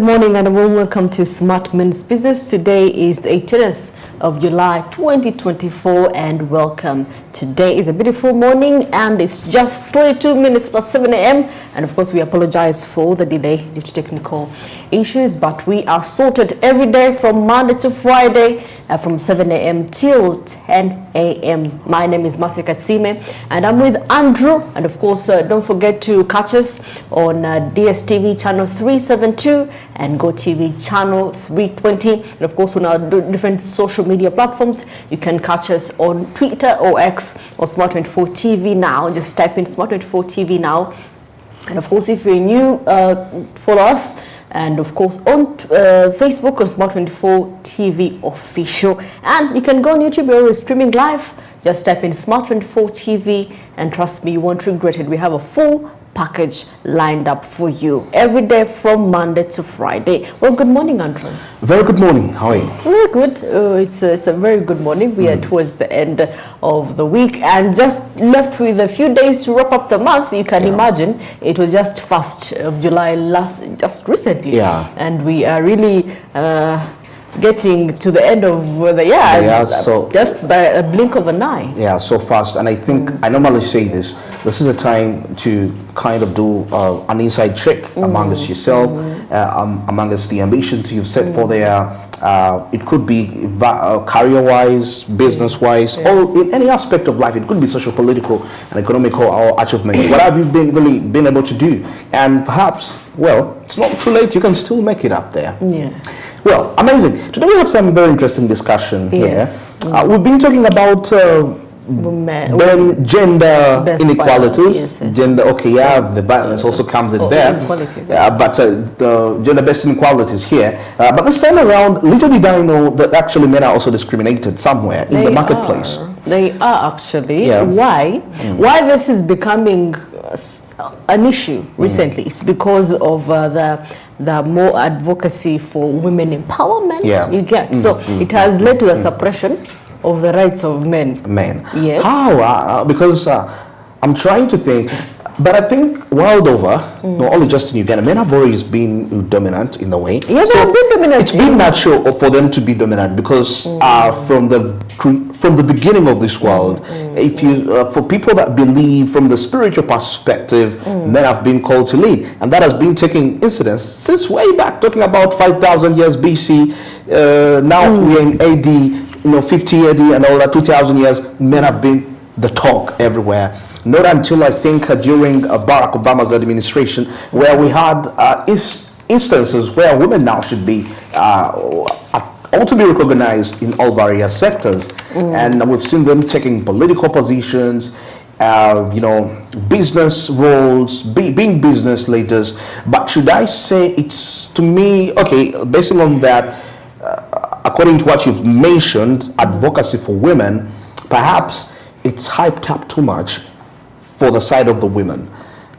good morning and a warm welcome to Smart Men's Business. Today is the 18th of July 2024 and welcome. Today is a beautiful morning and it's just 22 minutes past 7 a.m. and of course we apologize for the delay due to technical issues, but we are sorted every day from Monday to Friday from 7 a.m. till 10 a.m. My name is Masi Katsime and I'm with Andrew, and of course don't forget to catch us on DSTV channel 372 and GoTV channel 320, and of course on our different social media platforms. You can catch us on Twitter or X or Smart24 TV now. Just type in Smart24 TV now, and of course if you're new, follow us. And of course on Facebook on Smart24 TV official, and you can go on YouTube. We're always streaming live. Just type in Smart24 TV and trust me, you won't regret it. We have a full package lined up for you every day from Monday to Friday. Well, good morning, Andrew. Very good morning. How are you? Very good. It's a very good morning. We are towards the end of the week and just left with a few days to wrap up the month. You can imagine it was just 1st of July just recently. Yeah. And we are really getting to the end of the year. Yeah, so just by a blink of an eye. Yeah, so fast. And I think I normally say this. This is a time to kind of do an inside check amongst yourself, amongst the ambitions you've set for there. It could be career-wise, business-wise, or in any aspect of life. It could be social, political, and economical or achievements. What have you been able to do? And perhaps, well, it's not too late. You can still make it up there. Yeah. Well, amazing. Today we have some very interesting discussion here. Yes. We've been talking about gender inequalities. Yes. Gender, okay, yeah, the violence also comes in there. But the gender-based inequalities here. But this time around, little did I know that actually men are also discriminated somewhere in the marketplace. They are actually. Yeah. Why? Why this is becoming an issue recently? It's because of the more advocacy for women empowerment. You get so it has led to a suppression of the rights of men. Yes. How? Because I'm trying to think, but I think world over, not only just in Uganda, men have always been dominant in a way. Yes, so they have been dominant. It's been natural for them to be dominant because from the beginning of this world, if you for people that believe from the spiritual perspective, men have been called to lead, and that has been taking incidence since way back, talking about 5,000 years BC. Now we're in AD. 50 AD and all that, 2,000 years, men have been the talk everywhere. Not until I think during Barack Obama's administration, where we had instances where women now should be ought to be recognized in all various sectors, and we've seen them taking political positions, business roles, being business leaders. But should I say it's, to me, okay, based on that, according to what you've mentioned, advocacy for women, perhaps it's hyped up too much for the side of the women.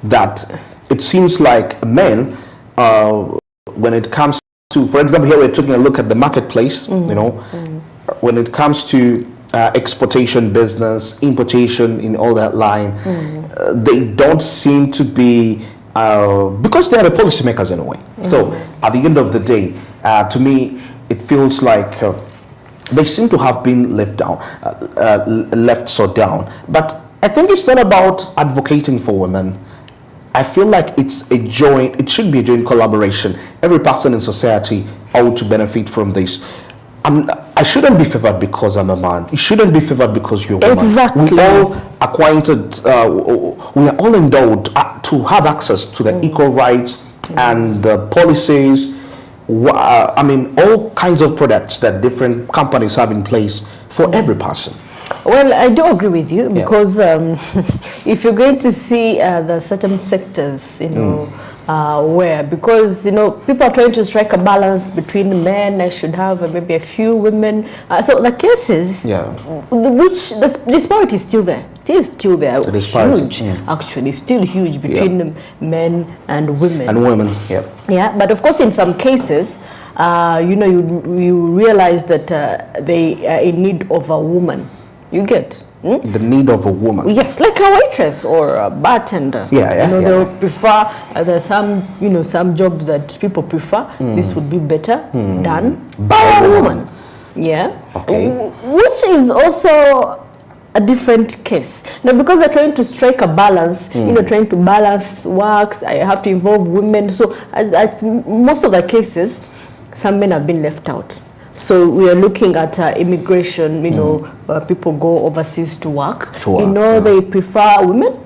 That it seems like men, when it comes to, for example, here we're taking a look at the marketplace, when it comes to exportation business, importation in all that line, they don't seem to be, because they are the policymakers in a way. So at the end of the day, to me, it feels like they seem to have been left so down. But I think it's not about advocating for women. I feel like it should be a joint collaboration. Every person in society ought to benefit from this. I shouldn't be favored because I'm a man. You shouldn't be favored because you're a woman. Exactly. We're all acquainted, we are all endowed to have access to the equal rights and the policies. All kinds of products that different companies have in place for every person. Well, I do agree with you because if you're going to see the certain sectors, where, because people are trying to strike a balance between men, I should have maybe a few women. So the cases, which the disparity is still there. It is still there. It's huge, actually, still huge between men and women. Yeah, but of course, in some cases, you realize that they are in need of a woman. You get. The need of a woman. Yes, like a waitress or a bartender. Yeah. They'll prefer, there's some, some jobs that people prefer. This would be better done by a woman. Yeah. Okay. Which is also a different case. Now, because they're trying to strike a balance, trying to balance works, I have to involve women. So at most of the cases, some men have been left out. So we are looking at immigration, people go overseas to work. They prefer women.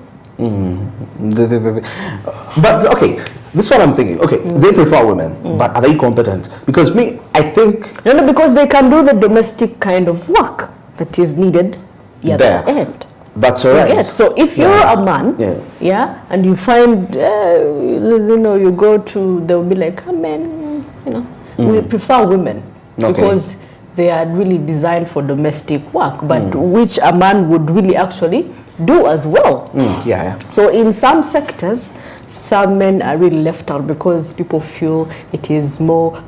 But okay, this is what I'm thinking. Okay, they prefer women, but are they competent? Because I think... No, because they can do the domestic kind of work that is needed there. End. That's all right. So if you're a man, and you find, you go to, they'll be like, men, we prefer women. Okay. Because they are really designed for domestic work, but which a man would really actually do as well. So in some sectors, some men are really left out because people feel it is more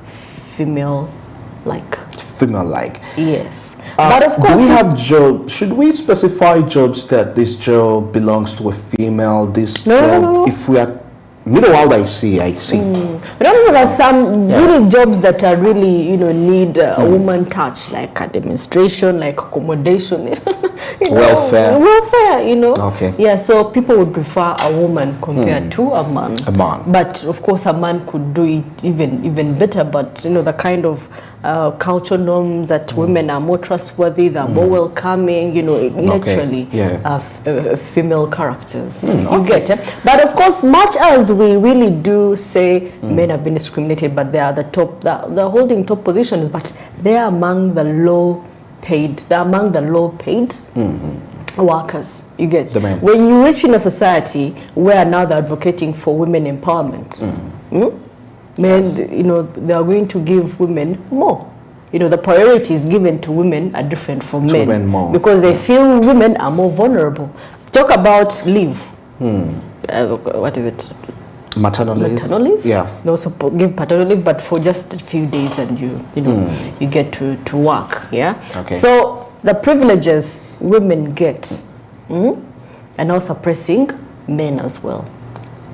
female-like. Female-like. Yes. But of course, do we have jobs? Should we specify jobs that this job belongs to a female? This job, no. If we are meanwhile, I see. There are some really jobs that are really, need a woman touch, like a demonstration, like accommodation, welfare, Okay. Yeah, so people would prefer a woman compared to a man. But of course, a man could do it even better. But the kind of cultural norm that women are more trustworthy, they're more welcoming, naturally female characters. You get it? But of course, much as we really do say men have been discriminated, but they are the top, they're holding top positions, but they're among the low paid, workers. You get it? When you reach in a society where now they're advocating for women empowerment, men, they are going to give women more. The priorities given to women are different from men more. Because they feel women are more vulnerable. Talk about leave. What is it? Maternal leave. Yeah. They also give paternal leave, but for just a few days, and you get to work. Yeah. Okay. So the privileges women get, are now suppressing men as well.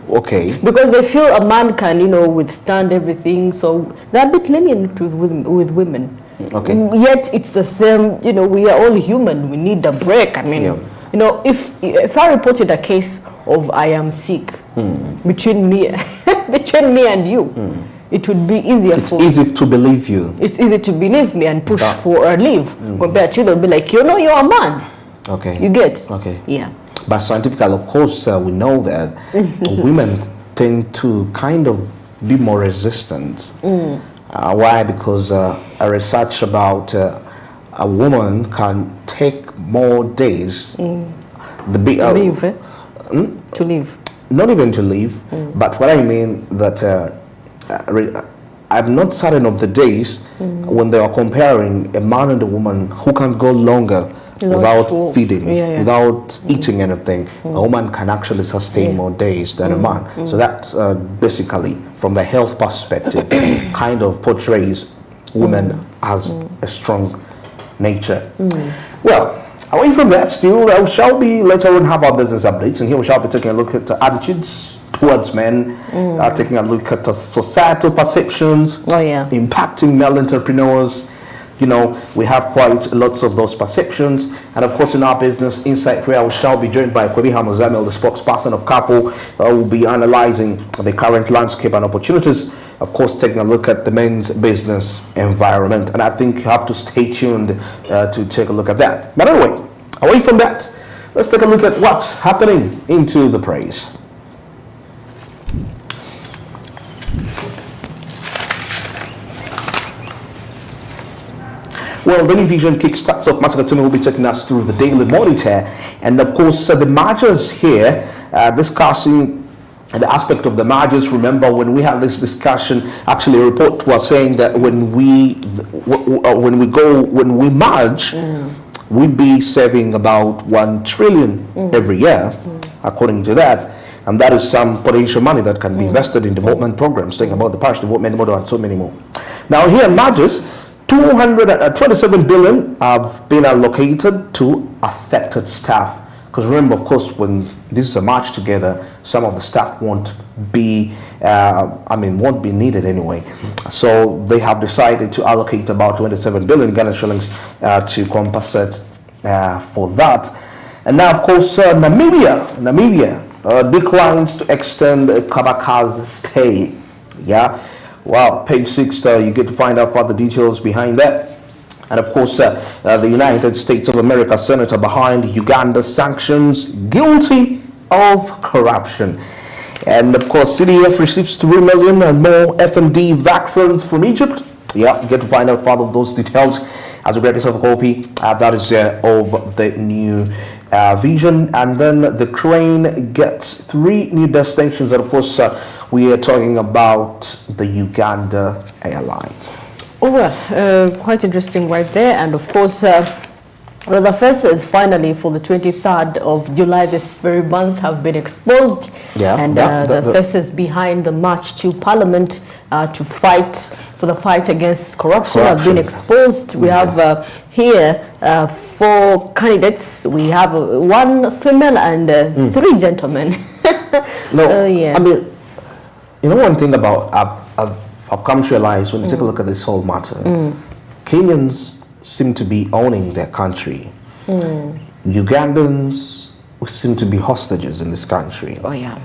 Okay. Because they feel a man can, withstand everything, so they're a bit lenient with women. Okay. Yet it's the same, we are all human. We need a break. I mean, if I reported a case of I am sick between me and you, it would be easier. It's easy to believe you. It's easy to believe me and push for a leave. Compared to you, they'll be like, you're a man. Okay. You get? Okay. Yeah. But scientifically, of course, we know that women tend to kind of be more resistant. Why? Because a research about a woman can take more days to leave. To leave. Not even to leave, but what I mean that I'm not certain of the days when they are comparing a man and a woman who can go longer without feeding, without eating anything. A woman can actually sustain more days than a man. So that basically, from the health perspective, kind of portrays women as a strong nature. Well, away from that, still, we shall be later on have our business updates, and here we shall be taking a look at the attitudes towards men, taking a look at the societal perceptions impacting male entrepreneurs. We have quite lots of those perceptions, and of course in our business insight where we shall be joined by Kwebi Hamazamel, the spokesperson of CAPO, who will be analyzing the current landscape and opportunities, of course taking a look at the men's business environment, and I think you have to stay tuned to take a look at that. But anyway, away from that, let's take a look at what's happening into the praise. Well, the New Vision kickstarts off. Masakatumi will be taking us through the Daily Monitor, and of course the mergers here, discussing the aspect of the mergers. Remember when we had this discussion, actually a report was saying that when we merge, we'd be saving about 1 trillion every year, according to that. And that is some potential money that can be invested in development programs, thinking about the parish development model and so many more. Now here in mergers, 2 227 billion have been allocated to affected staff. Because remember, of course, when this is a march together, some of the staff won't be needed anyway. So they have decided to allocate about 27 billion Ghana shillings to compensate for that. And now, of course, Namibia declines to extend Kabaka's stay. Yeah, well, page 6, you get to find out further details behind that. And of course, the United States of America senator behind Uganda sanctions guilty of corruption. And of course, CDF receives 3 million and more FMD vaccines from Egypt. Yeah, you get to find out further of those details as we grab yourself a copy. That is of the new vision. And then the crane gets 3 new destinations. And of course, we are talking about the Uganda Airlines. Oh, well, quite interesting right there. And of course, well, the first is finally for the 23rd of July this very month have been exposed. Yeah, and the faces behind the march to Parliament to fight for the fight against corruption have been exposed. We have here 4 candidates. We have 1 female and 3 gentlemen. No, yeah. I mean, you know one thing about I've come to realize when you take a look at this whole matter, Kenyans seem to be owning their country. Ugandans seem to be hostages in this country. Oh yeah.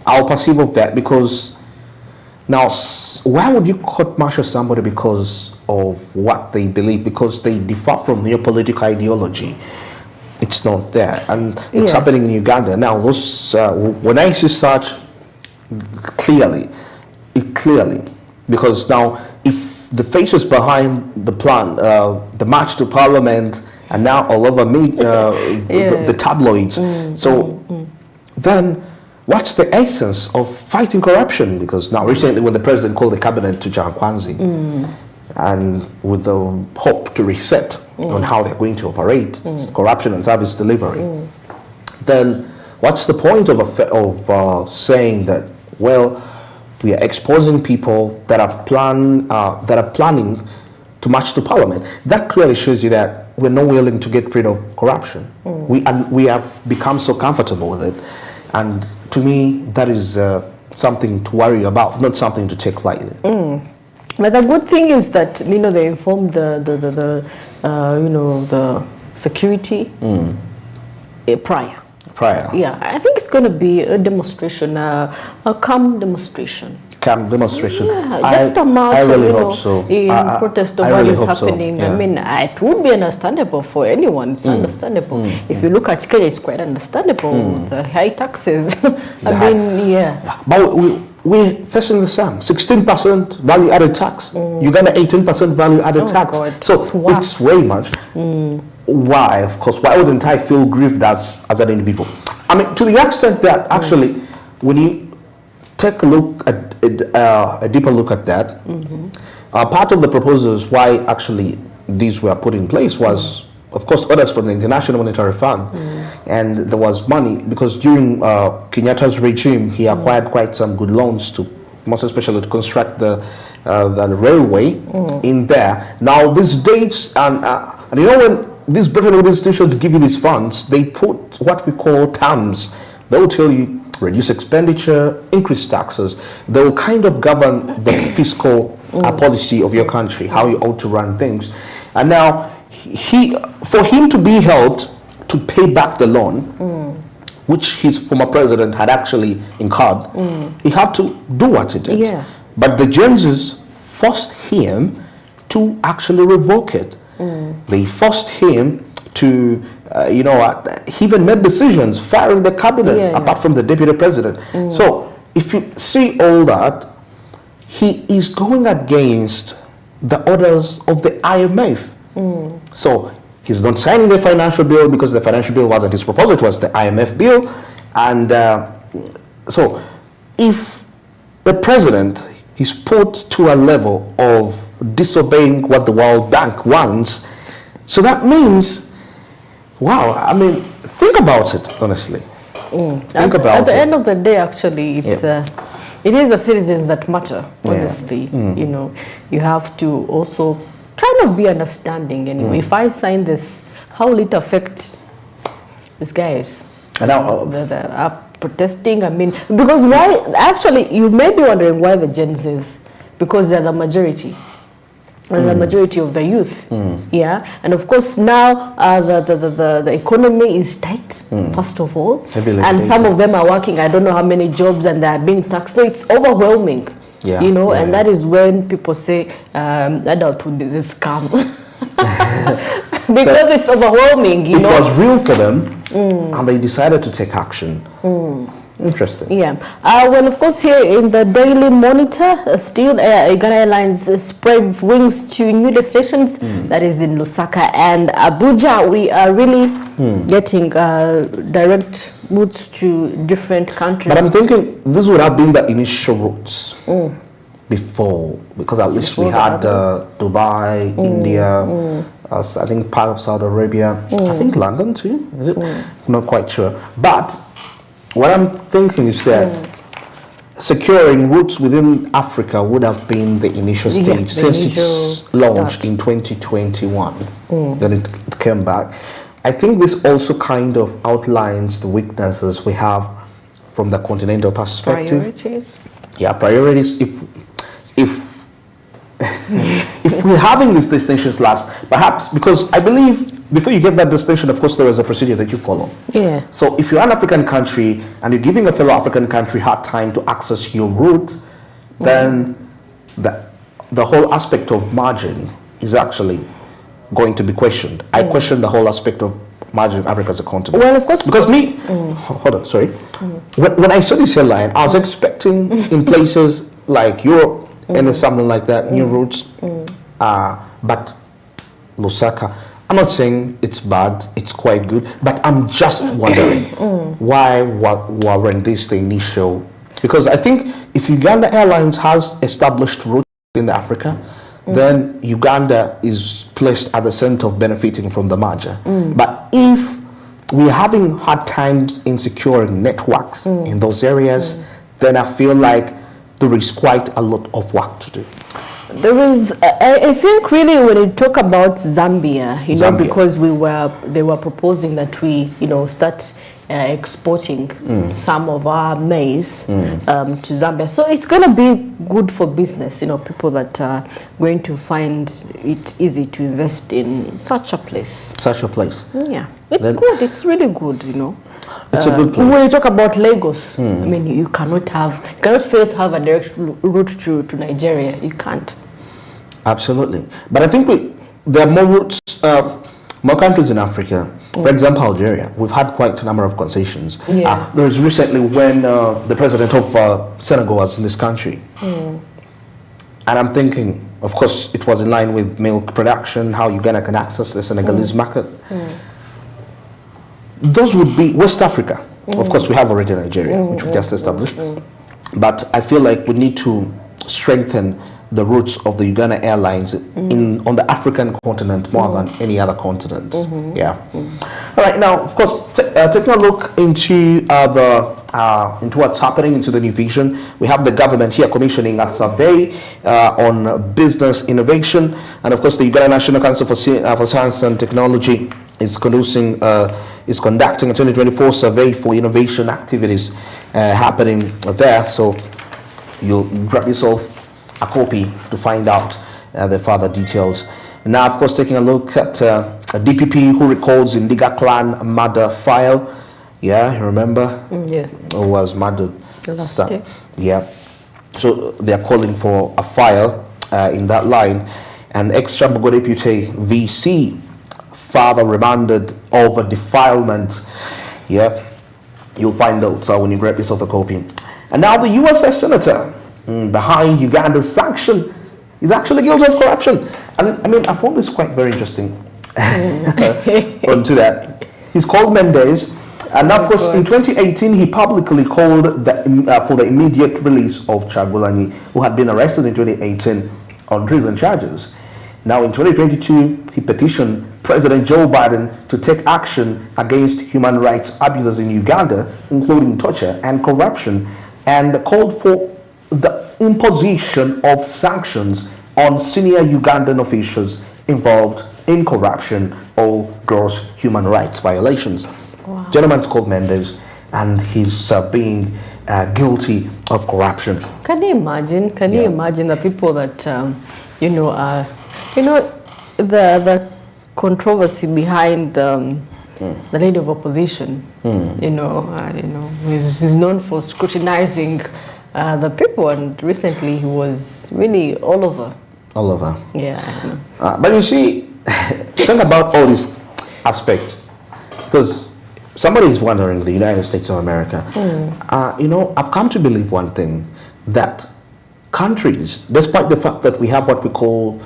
I'll perceive of that because now, why would you court-martial somebody because of what they believe? Because they differ from your political ideology. It's not there, and it's happening in Uganda now. Those when I see such clearly, because now if the faces behind the plan, the march to Parliament, and now all over me, the tabloids. Then what's the essence of fighting corruption? Because now recently when the president called the cabinet to Jankwanzi, and with the hope to reset on how they're going to operate corruption and service delivery, then what's the point of saying that, well, we are exposing people that are planning to march to Parliament? That clearly shows you that we're not willing to get rid of corruption. We have become so comfortable with it, and to me that is something to worry about, not something to take lightly. But the good thing is that they informed the security prior. Yeah, I think it's going to be a demonstration, a calm demonstration. Yeah, just a march. I really hope so. In protest of what is happening. So. Yeah. I mean, it would be understandable for anyone. It's understandable. If you look at Kenya, it's quite understandable. The high taxes. But we're facing the same 16% value added tax. Uganda 18% value added tax. God. So it's way much. Why? Of course, why wouldn't I feel grieved as an individual? I mean, to the extent that actually, when you take a look at a deeper look at that, part of the proposals why actually these were put in place was, of course, orders from the International Monetary Fund, and there was money because during Kenyatta's regime, he acquired quite some good loans to, most especially to construct the railway in there. Now these dates and when these Bretton Woods institutions give you these funds, they put what we call terms. They will tell you reduce expenditure, increase taxes. They will kind of govern the fiscal policy of your country, how you ought to run things. And now, for him to be held to pay back the loan, which his former president had actually incurred, he had to do what he did. Yeah. But the Joneses forced him to actually revoke it. They forced him to, he even made decisions firing the cabinet apart from the deputy president. So if you see all that, he is going against the orders of the IMF. So he's not signing the financial bill because the financial bill wasn't his proposal, it was the IMF bill. And so if the president is put to a level of disobeying what the World Bank wants, so that means, wow, I mean, think about it, honestly. Think about it. At the end of the day, actually, it's it is the citizens that matter, honestly. You have to also kind of be understanding. And if I sign this, how will it affect these guys? And now, That are protesting? I mean, because why? Actually, you may be wondering why the Gen Zs, because they're the majority. And the majority of the youth, yeah, and of course now the economy is tight. First of all, Heavily and some regulated. of them are working I don't know how many jobs, and they are being taxed. So it's overwhelming, Yeah, you know, yeah, and yeah. that is when people say adulthood is a scam because it's overwhelming, you it know. was real for them, and they decided to take action. Interesting. Yeah. Well, of course, here in the Daily Monitor, still Ghana Airlines spreads wings to new destinations. That is in Lusaka and Abuja. We are really getting direct routes to different countries. But I'm thinking this would have been the initial routes before, because at least we Before had the Dubai, India, I think part of Saudi Arabia, I think London too, is it? I'm not quite sure. But what I'm thinking is that securing routes within Africa would have been the initial Yeah, stage the since initial it's launched start. in 2021. Then it came back. I think this also kind of outlines the weaknesses we have from the continental perspective. Priorities. Yeah, priorities. If if we're having these destinations last, perhaps because I believe before you get that destination, of course, there is a procedure that you follow. Yeah. So if you're an African country and you're giving a fellow African country hard time to access your route, then the whole aspect of margin is actually going to be questioned. I question the whole aspect of margin in Africa as a continent. Well, of course. Because me, hold on, sorry. When I saw this airline, I was expecting in places like Europe and something like that, new routes. But Lusaka, I'm not saying it's bad, it's quite good, but I'm just wondering why weren't this the initial? Because I think if Uganda Airlines has established routes in Africa, then Uganda is placed at the center of benefiting from the merger. But if we're having hard times in securing networks in those areas, then I feel like there is quite a lot of work to do. There is, I think, really when you talk about Zambia, you know, Zambia. because they were proposing that we, you know, start exporting some of our maize to Zambia. So it's going to be good for business, you know, people that are going to find it easy to invest in such a place. Such a place. Yeah, it's Then- good. It's really good, you know. It's a good place. When you talk about Lagos, I mean, you cannot fail to have a direct route to Nigeria. You can't. Absolutely. But I think there are more routes, more countries in Africa. For example, Algeria. We've had quite a number of concessions. Yeah. There was recently when the president of Senegal was in this country. And I'm thinking, of course, it was in line with milk production, how Uganda can access the Senegalese market. Those would be West Africa. Of course, we have already Nigeria, which we just established. But I feel like we need to strengthen the routes of the Uganda Airlines on the African continent more than any other continent. Yeah. All right. Now, of course, taking a look into into what's happening into the new vision, we have the government here commissioning a survey on business innovation, and of course, the Uganda National Council for Science and Technology is conducting a 2024 survey for innovation activities happening there. So you'll grab yourself a copy to find out the further details. Now, of course, taking a look at a DPP who recalls Indiga clan murder file. Yeah, you remember? Yeah. Who was murdered Last year. Yeah. So they are calling for a file in that line. And extra Bogo deputy VC father remanded over defilement. Yeah. You'll find out when you grab yourself a copy. And now the USS senator behind Uganda's sanction is actually guilty of corruption. And I mean, I found this quite very interesting. Onto that, he's called Mendes, and of course, in 2018, he publicly called for the immediate release of Chagulanyi, who had been arrested in 2018 on treason charges. Now, in 2022, he petitioned President Joe Biden to take action against human rights abuses in Uganda, including torture and corruption, and called for the imposition of sanctions on senior Ugandan officials involved in corruption or gross human rights violations. Wow. Gentleman's called Mendes, and he's being guilty of corruption. Can you imagine? Can you imagine the people that the controversy behind the leader of opposition? He's known for scrutinizing the people, and recently he was really all over. All over. Yeah. But you see, think about all these aspects, because somebody is wondering, the United States of America. I've come to believe one thing, that countries, despite the fact that we have what we call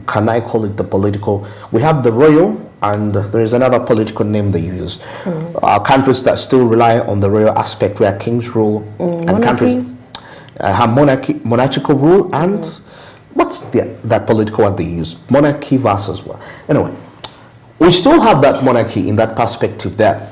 can I call it the political, we have the royal, and there is another political name they use. Countries that still rely on the royal aspect, where kings rule, and countries have monarchical rule, and what's that political one they use? Monarchy versus what? Anyway, we still have that monarchy in that perspective there.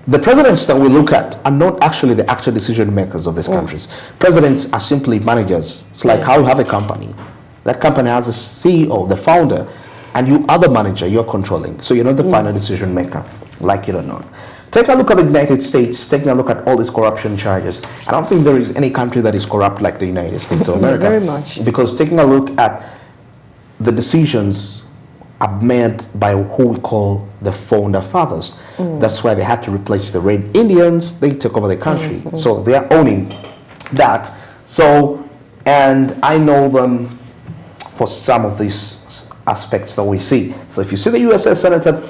The presidents that we look at are not actually the actual decision makers of these countries. Presidents are simply managers. It's like how you have a company. That company has a CEO, the founder, and you are the manager, you're controlling. So you're not the final decision maker, like it or not. Take a look at the United States, taking a look at all these corruption charges. I don't think there is any country that is corrupt like the United States of America. Very much. Because taking a look at the decisions are made by who we call the founder fathers. That's why they had to replace the Red Indians. They took over the country. So they are owning that. So, and I know them for some of these aspects that we see. So if you see the USA Senator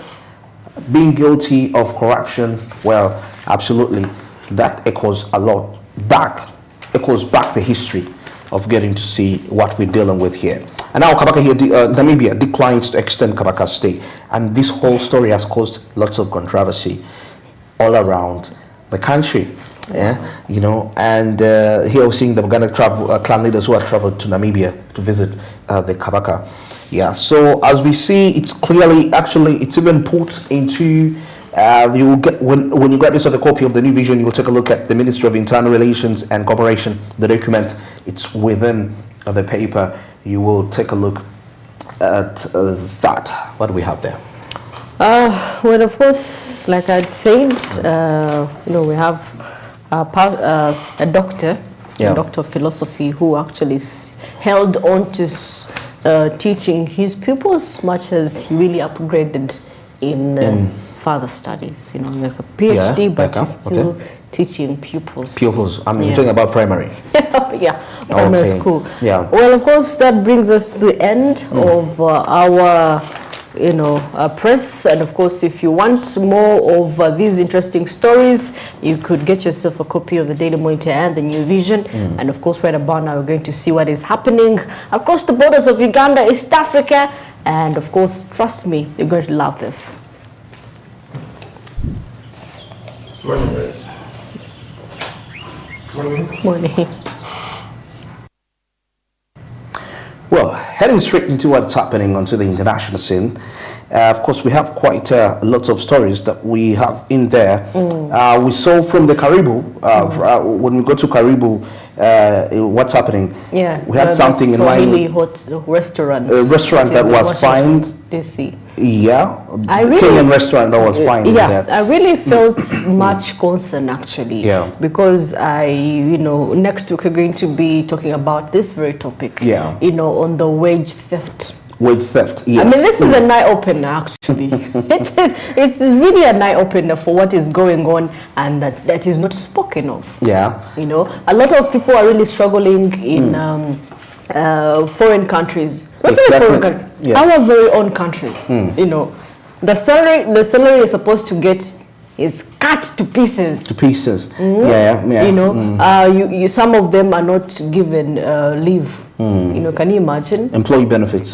being guilty of corruption, well, absolutely, that echoes a lot back, echoes back the history of getting to see what we're dealing with here. And now Kabaka here, Namibia declines to extend Kabaka's stay. And this whole story has caused lots of controversy all around the country. And here we're seeing the Uganda clan leaders who have traveled to Namibia to visit the Kabaka. Yeah, so as we see, it's clearly, actually, it's even put into, you will get, when you grab yourself a copy of the New Vision, you'll take a look at the Ministry of Internal Relations and Cooperation, the document. It's within the paper. You will take a look at that. What do we have there? Well, of course, like I'd said, we have a doctor, a doctor of philosophy, who actually held on to teaching his pupils, much as he really upgraded in further studies. He has a PhD, but he's still teaching pupils. Pupils. I'm talking about primary. Primary school. Yeah. Well, of course, that brings us to the end of our press. And of course, if you want more of these interesting stories, you could get yourself a copy of the Daily Monitor and the New Vision. And of course, right about now, we're going to see what is happening across the borders of Uganda, East Africa. And of course, trust me, you're going to love this. Morning. Well, heading straight into what's happening onto the international scene, of course, we have quite lots of stories that we have in there. We saw from the Karibu, when we go to Karibu, what's happening? Yeah, we had something in line. Really hot restaurant. A restaurant that was fined. DC. Yeah, Kenyan restaurant that was fined. Yeah, I really felt much concern actually. Yeah. Because next week we're going to be talking about this very topic. Yeah. On the wage theft. Wage theft, yes. I mean, this is an eye-opener, actually. It's really an eye-opener for what is going on, and that is not spoken of. Yeah. A lot of people are really struggling in foreign countries. Our very own countries. The salary you're supposed to get is cut to pieces. To pieces. Yeah. Some of them are not given leave. Can you imagine? Employee benefits.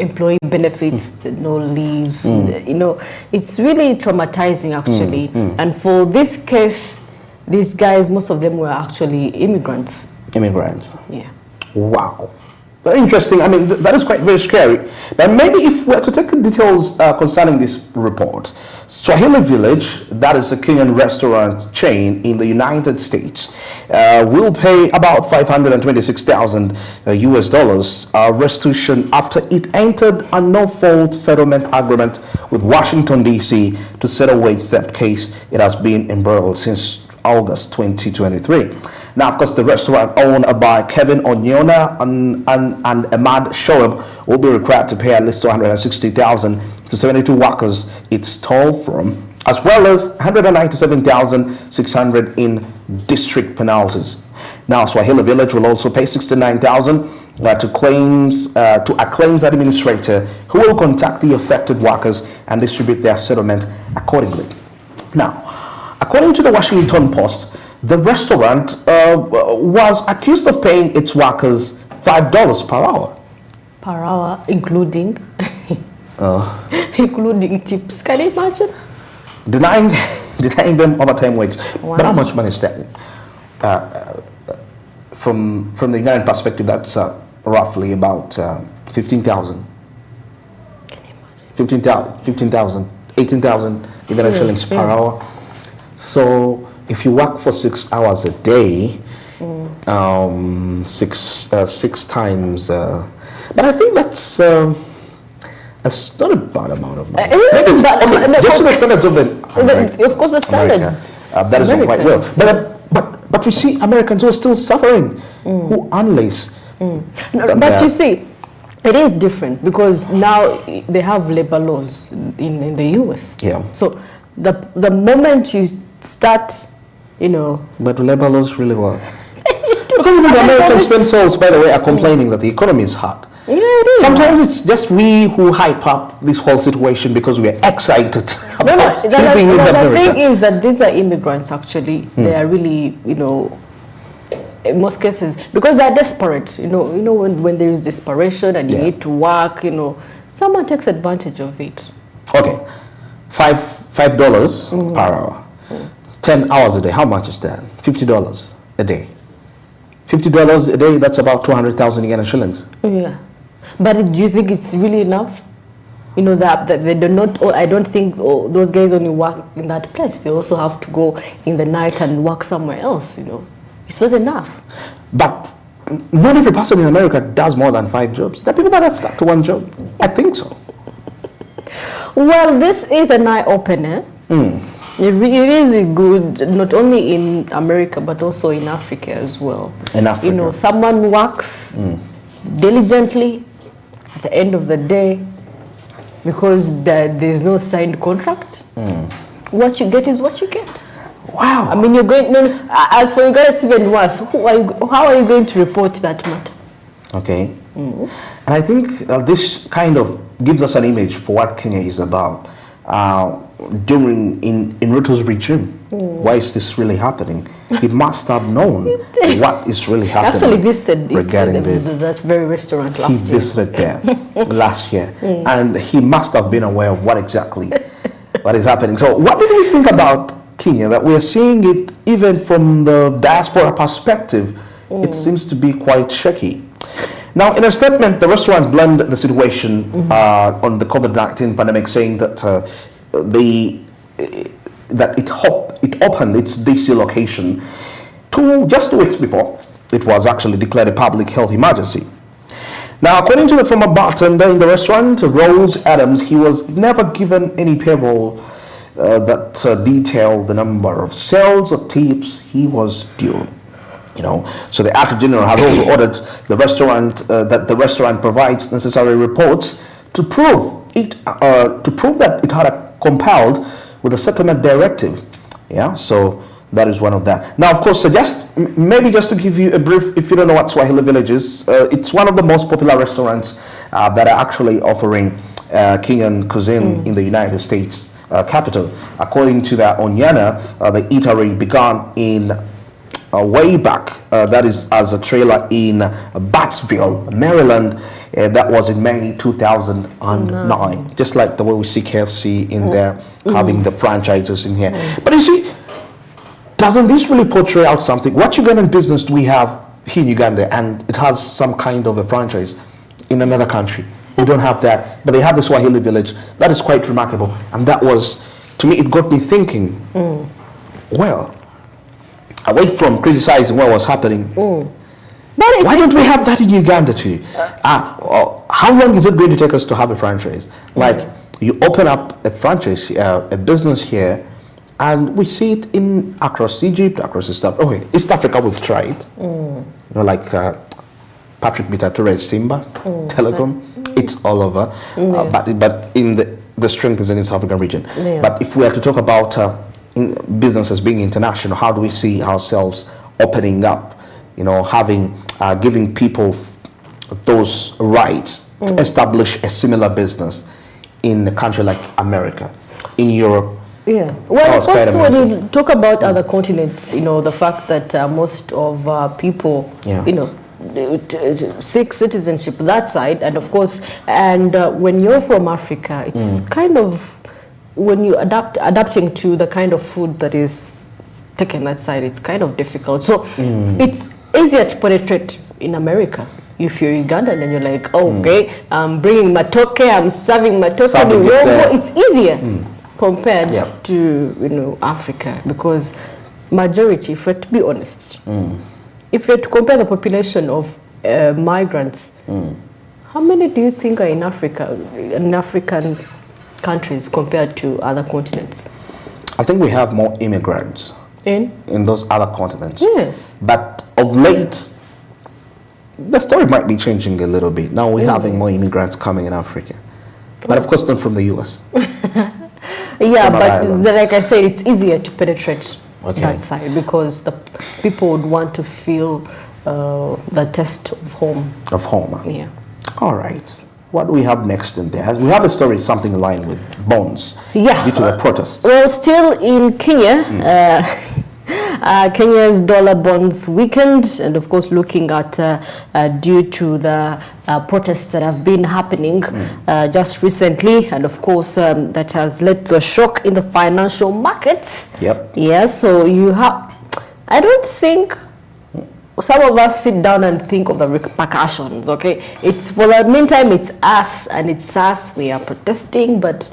No leaves. It's really traumatizing actually. And for this case, these guys, most of them were actually immigrants. Immigrants. Yeah. Wow. Very interesting. I mean, that is quite very scary. But maybe if we're to take the details concerning this report, Swahili Village, that is a Kenyan restaurant chain in the United States, will pay about 526,000 US dollars restitution after it entered a no-fault settlement agreement with Washington, D.C. to settle wage theft case it has been embroiled since August 2023. Now, of course, the restaurant owned by Kevin Onyona and Ahmad Shoaib will be required to pay at least 260,000 to 72 workers it stole from, as well as 197,600 in district penalties. Now, Swahili Village will also pay 69,000 to a claims administrator who will contact the affected workers and distribute their settlement accordingly. Now, according to the Washington Post, the restaurant was accused of paying its workers $5 per hour. Per hour, including including tips. Can you imagine? Denying them overtime wage. Wow. But how much money is that? From the United perspective, that's roughly about 15,000. Can you imagine? 15,000, 18,000 Uganda shillings per hour. So if you work for 6 hours a day, six times, but I think that's not a bad amount of money. Just to the standards of of course, the standards. That is quite well. But we see Americans who are still suffering, who unlace. But you see, it is different because now they have labor laws in the US. Yeah. So the moment you start, But labor laws really work. Because even the Americans themselves, by the way, are complaining that the economy is hard. Yeah, it is. Sometimes it's just we who hype up this whole situation because we are excited about living in The America. thing is that these are immigrants actually. They are really, in most cases, because they're desperate, when there is desperation and you need to work, someone takes advantage of it. Okay, $5 per hour, 10 hours a day. How much is that? $50 a day. $50 a day, that's about 200,000 Uganda shillings. Yeah. But do you think it's really enough? That they do not, I don't think those guys only work in that place. They also have to go in the night and work somewhere else, It's not enough. But not every person in America does more than 5 jobs. There are people that are stuck to one job. I think so. Well, this is an eye-opener. It is good, not only in America, but also in Africa as well. In Africa. Someone works diligently at the end of the day because there's no signed contract. What you get is what you get. Wow. I mean, as for you guys, even worse, how are you going to report that matter? Okay. And I think this kind of gives us an image for what Kenya is about. In Ruto's regime, why is this really happening? He must have known what is really happening. Actually visited regarding that very restaurant last year. He visited there last year, and he must have been aware of what is happening. So what did we think about Kenya, that we're seeing it even from the diaspora perspective? It seems to be quite shaky. Now, in a statement, the restaurant blamed the situation on the COVID-19 pandemic, saying that it opened its DC location just 2 weeks before it was actually declared a public health emergency. Now, according to the former bartender in the restaurant, Rose Adams, he was never given any payroll that detailed the number of sales or tips he was due. So the Attorney General has also ordered the restaurant that the restaurant provides necessary reports to prove that it had compiled with the settlement directive. Yeah, so that is one of that. Now, of course, just to give you a brief, if you don't know what Swahili Village is, it's one of the most popular restaurants that are actually offering Kenyan cuisine in the United States capital. According to the Onyana, the eatery began in way back, that is as a trailer in Battsville, Maryland. That was in May 2009. Just like the way we see KFC in there, having the franchises in here. But you see, doesn't this really portray out something? What Ugandan business do we have here in Uganda and it has some kind of a franchise in another country. We don't have that, but they have the Swahili village. That is quite remarkable. And that was, to me, it got me thinking, well, away from criticizing what was happening, why don't we have that in Uganda too? How long is it going to take us to have a franchise? Like, you open up a franchise, a business here, and we see it in across Egypt, across East Africa, we've tried. You know, like Patrick Bitature's Simba Telecom, it's all over. But in the strength is in the South African region. But if we are to talk about businesses being international, how do we see ourselves opening up? You know, giving people those rights to establish a similar business in a country like America, in Europe. Yeah. Well, of course, when you talk about other continents, you know, the fact that most of people, you know, seek citizenship that side, and of course, and when you're from Africa, it's kind of, when you adapting to the kind of food that is taken that side, it's kind of difficult. So it's easier to penetrate in America. If you're Ugandan and you're like, okay, I'm bringing matoke, I'm serving matoke, it's easier compared to, you know, Africa, because majority, if we're to be honest, if you're to compare the population of migrants, how many do you think are in Africa, in African countries compared to other continents? I think we have more immigrants in those other continents. Yes. But of late, the story might be changing a little bit. Now we're having more immigrants coming in Africa. But of course not from the US. Yeah, but like I said, it's easier to penetrate that side because the people would want to feel the taste of home. Of home. Yeah. All right. What do we have next in there? We have a story, something in line with bonds due to the protests. Well, still in Kenya, Kenya's dollar bonds weakened, and of course looking at due to the protests that have been happening just recently, and of course that has led to a shock in the financial markets. Yep. Yeah, so you have, I don't think some of us sit down and think of the repercussions, okay? It's, for the meantime, it's us, and it's us, we are protesting, but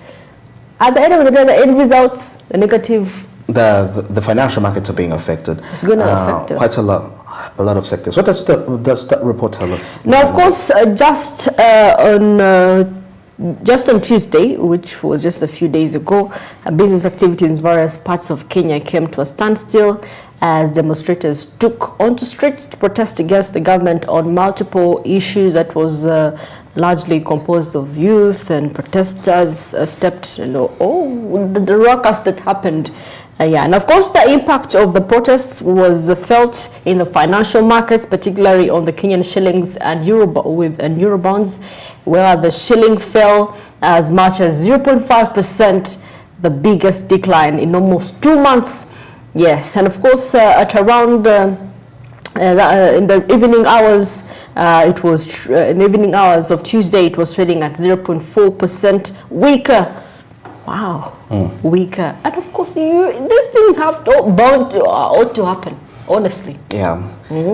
at the end of the day, the end results, the negative. The financial markets are being affected. It's going to affect us. Quite a lot of sectors. What does that report tell us? Now, of course, just on Tuesday, which was just a few days ago, business activities in various parts of Kenya came to a standstill as demonstrators took onto streets to protest against the government on multiple issues that was largely composed of youth, and protesters stepped, the ruckus that happened. And of course, the impact of the protests was felt in the financial markets, particularly on the Kenyan shillings and euro bonds, where the shilling fell as much as 0.5%, the biggest decline in almost 2 months. Yes, and of course, at around in the evening hours, it was in the evening hours of Tuesday, it was trading at 0.4% weaker. Wow, weaker. And of course, these things have ought to happen, honestly. Yeah,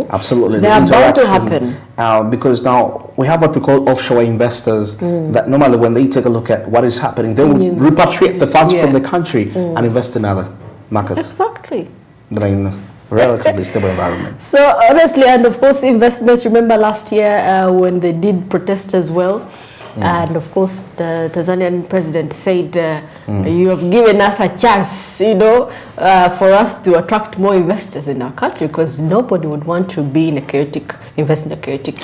absolutely. They are bound to happen. Because now we have what we call offshore investors that normally when they take a look at what is happening, they will repatriate the funds from the country and invest in other markets. Exactly. That are in a relatively stable environment. So honestly, and of course, investments, remember last year when they did protest as well, and of course the Tanzanian president said, you have given us a chance, for us to attract more investors in our country, because nobody would want to be in a chaotic, invest in a chaotic.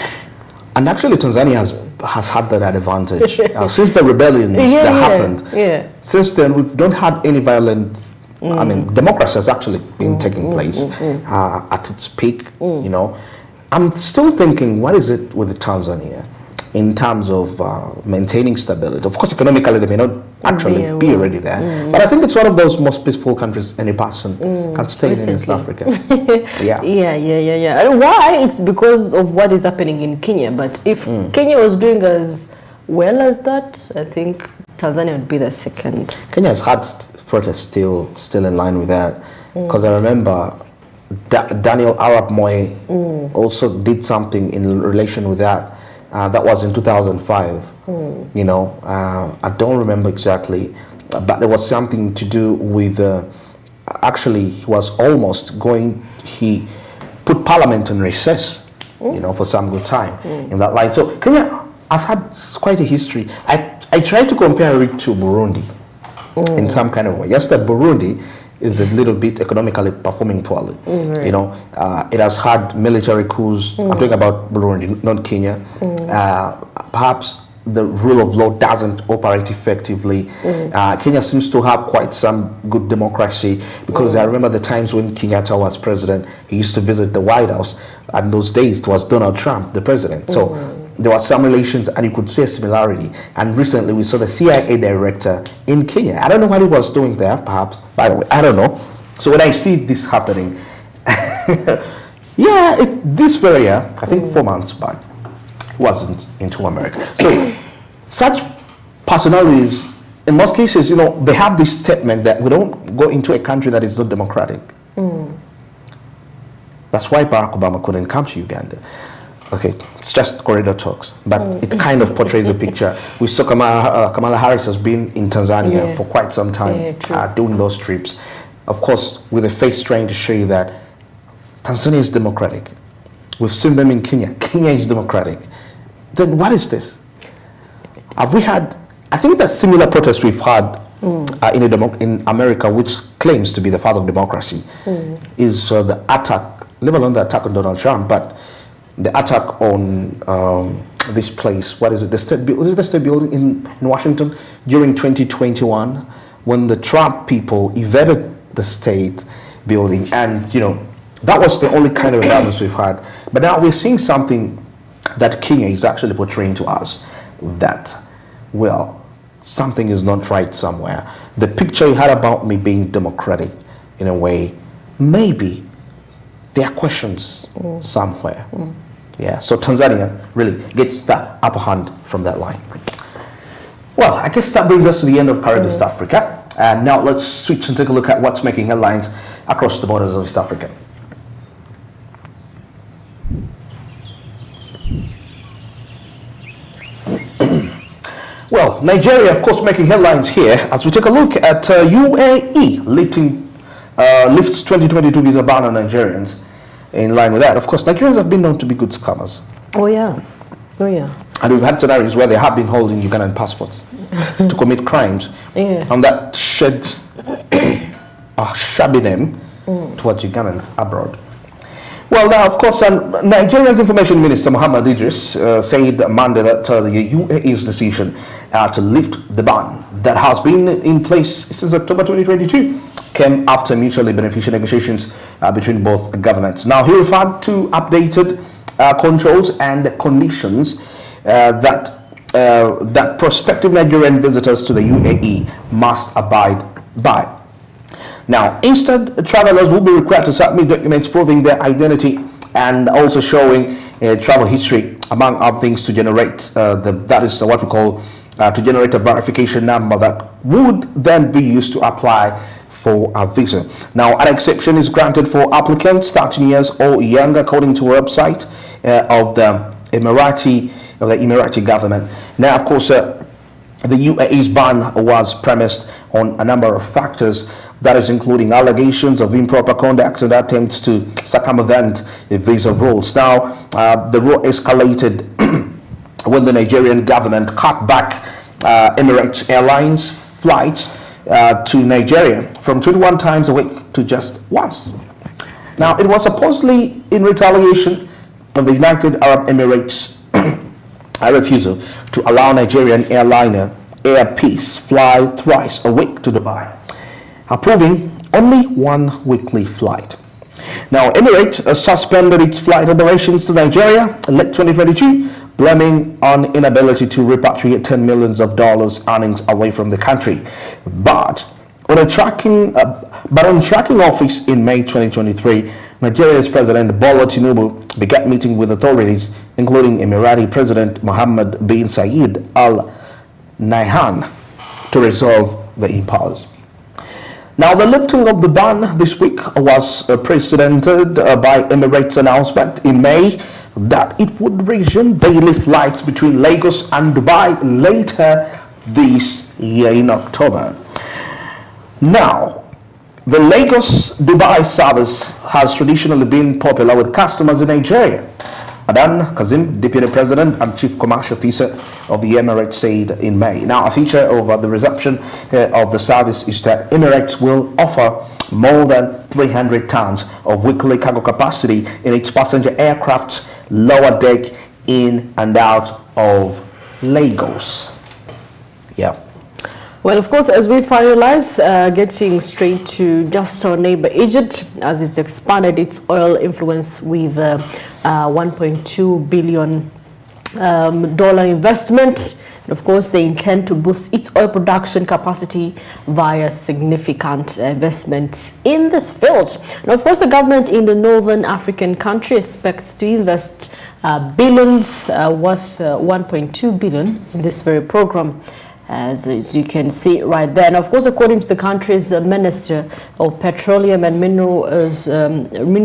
And actually Tanzania has had that advantage. Since the rebellions that happened, since then we don't have any violent, I mean, democracy has actually been taking place at its peak, I'm still thinking, what is it with Tanzania in terms of maintaining stability? Of course, economically, they may not actually be already there, but I think it's one of those most peaceful countries any person can stay in East Africa. Yeah. And why? It's because of what is happening in Kenya. But if Kenya was doing as well as that, I think Tanzania would be the second. Kenya has had protests still in line with that, because I remember Daniel Arap Moi also did something in relation with that. That was in 2005. You know, I don't remember exactly, but there was something to do with. Actually, he was almost going. He put Parliament in recess. You know, for some good time in that line. So Kenya has had quite a history. I tried to compare it to Burundi in some kind of way. Yes, that Burundi is a little bit economically performing poorly. Right. You know, it has had military coups. I'm talking about Burundi, not Kenya. Perhaps the rule of law doesn't operate effectively. Kenya seems to have quite some good democracy, because I remember the times when Kenyatta was president, he used to visit the White House, and those days it was Donald Trump, the president. So there were some relations, and you could see a similarity. And recently we saw the CIA director in Kenya. I don't know what he was doing there, perhaps. By the way, I don't know. So when I see this happening, yeah, this very year, I think 4 months back, wasn't into America. So such personalities, in most cases, you know, they have this statement that we don't go into a country that is not democratic. That's why Barack Obama couldn't come to Uganda. Okay, it's just corridor talks, but it kind of portrays a picture. We saw Kamala Harris has been in Tanzania for quite some time, doing those trips. Of course, with a face trying to show you that Tanzania is democratic. We've seen them in Kenya. Kenya is democratic. Then what is this? Have we had, I think that similar protests we've had in America, which claims to be the father of democracy, is the attack, let alone the attack on Donald Trump, but the attack on this place, what is it, was it the state building in Washington during 2021, when the Trump people evaded the state building, and you know, that was the only kind of violence we've had. But now we're seeing something that Kenya is actually portraying to us, that, well, something is not right somewhere. The picture you had about me being democratic, in a way, maybe there are questions somewhere. Yeah, so Tanzania really gets the upper hand from that line. Well, I guess that brings us to the end of Current East Africa. And now let's switch and take a look at what's making headlines across the borders of East Africa. Well, Nigeria, of course, making headlines here as we take a look at UAE lifts 2022 visa ban on Nigerians. In line with that, of course, Nigerians have been known to be good scammers. Oh yeah. And we've had scenarios where they have been holding Ugandan passports to commit crimes. And that sheds a shabby name towards Ugandans abroad. Well, now, of course, Nigeria's Information Minister Muhammad Idris said Monday that the UAE's decision to lift the ban that has been in place since October 2022 came after mutually beneficial negotiations between both governments. Now, he referred to updated controls and conditions that prospective Nigerian visitors to the UAE must abide by. Now, instead, travelers will be required to submit documents proving their identity and also showing travel history, among other things, to generate that is what we call to generate a verification number that would then be used to apply for a visa. Now, an exception is granted for applicants 13 years or younger, according to a website of the Emirati government. Now, of course, the UAE's ban was premised on a number of factors, that is including allegations of improper conduct and attempts to circumvent the visa rules. Now, the row escalated when the Nigerian government cut back Emirates Airlines flights to Nigeria from 21 times a week to just once. Now, it was supposedly in retaliation of the United Arab Emirates' refusal to allow Nigerian airliner Air Peace fly twice a week to Dubai, approving only one weekly flight. Now, Emirates suspended its flight operations to Nigeria in late 2022, blaming on inability to repatriate $10 million earnings away from the country. But on tracking office in May 2023, Nigeria's President Bola Tinubu began meeting with authorities, including Emirati President Mohammed bin Zayed Al Nahyan, to resolve the impasse. Now, the lifting of the ban this week was precedented by Emirates' announcement in May that it would resume daily flights between Lagos and Dubai later this year in October. Now, the Lagos-Dubai service has traditionally been popular with customers in Nigeria. Adan Kazim, Deputy President and Chief Commercial Officer of the Emirates, said in May. Now, a feature of the reception of the service is that Emirates will offer more than 300 tons of weekly cargo capacity in its passenger aircraft's lower deck in and out of Lagos. Yeah. Well, of course, as we finalize, getting straight to just our neighbor Egypt, as it's expanded its oil influence with $1.2 billion investment. And of course, they intend to boost its oil production capacity via significant investments in this field. And of course, the government in the northern African country expects to invest billions worth $1.2 billion in this very program. As you can see right there. And of course, according to the country's Minister of Petroleum and Mineral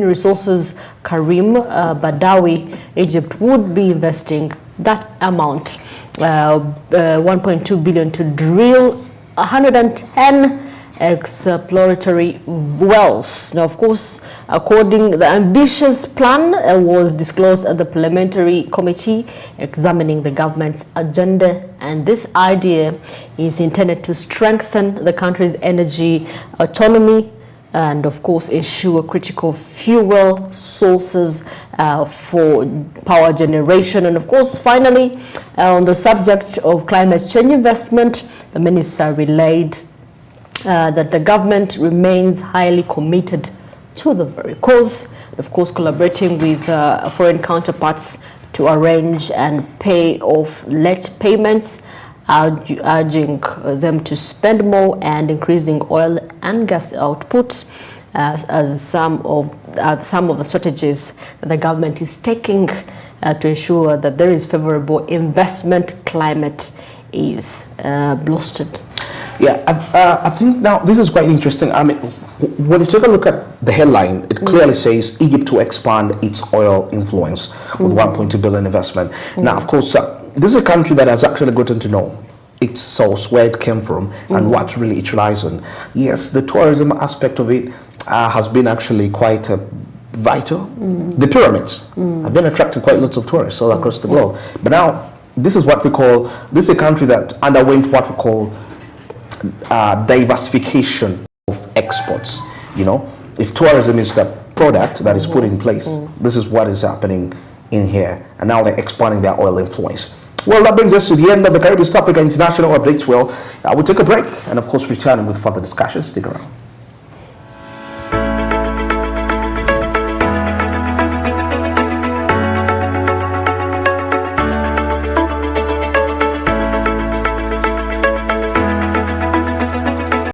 Resources, Karim Badawi, Egypt would be investing that amount, $1.2 billion, to drill 110 exploratory wells. Now, of course, the ambitious plan was disclosed at the parliamentary committee examining the government's agenda, and this idea is intended to strengthen the country's energy autonomy and, of course, ensure critical fuel sources for power generation. And, of course, finally, on the subject of climate change investment, the minister relayed that the government remains highly committed to the very cause, of course, collaborating with foreign counterparts to arrange and pay off late payments, urging them to spend more and increasing oil and gas output as some of the strategies that the government is taking to ensure that there is favorable investment climate is bolstered. Yeah, I think now this is quite interesting. I mean, when you take a look at the headline, it clearly says Egypt to expand its oil influence with $1.2 billion investment. Now, of course, this is a country that has actually gotten to know its source, where it came from, and what really it relies on. Yes, the tourism aspect of it has been actually quite vital. The pyramids have been attracting quite lots of tourists all across the globe. But now, this is a country that underwent what we call diversification of exports. You know, if tourism is the product that is put in place, this is what is happening in here, and now they're expanding their oil influence. Well, that brings us to the end of the Caribbean Africa International Updates. Well, we'll take a break and of course return with further discussion. Stick around.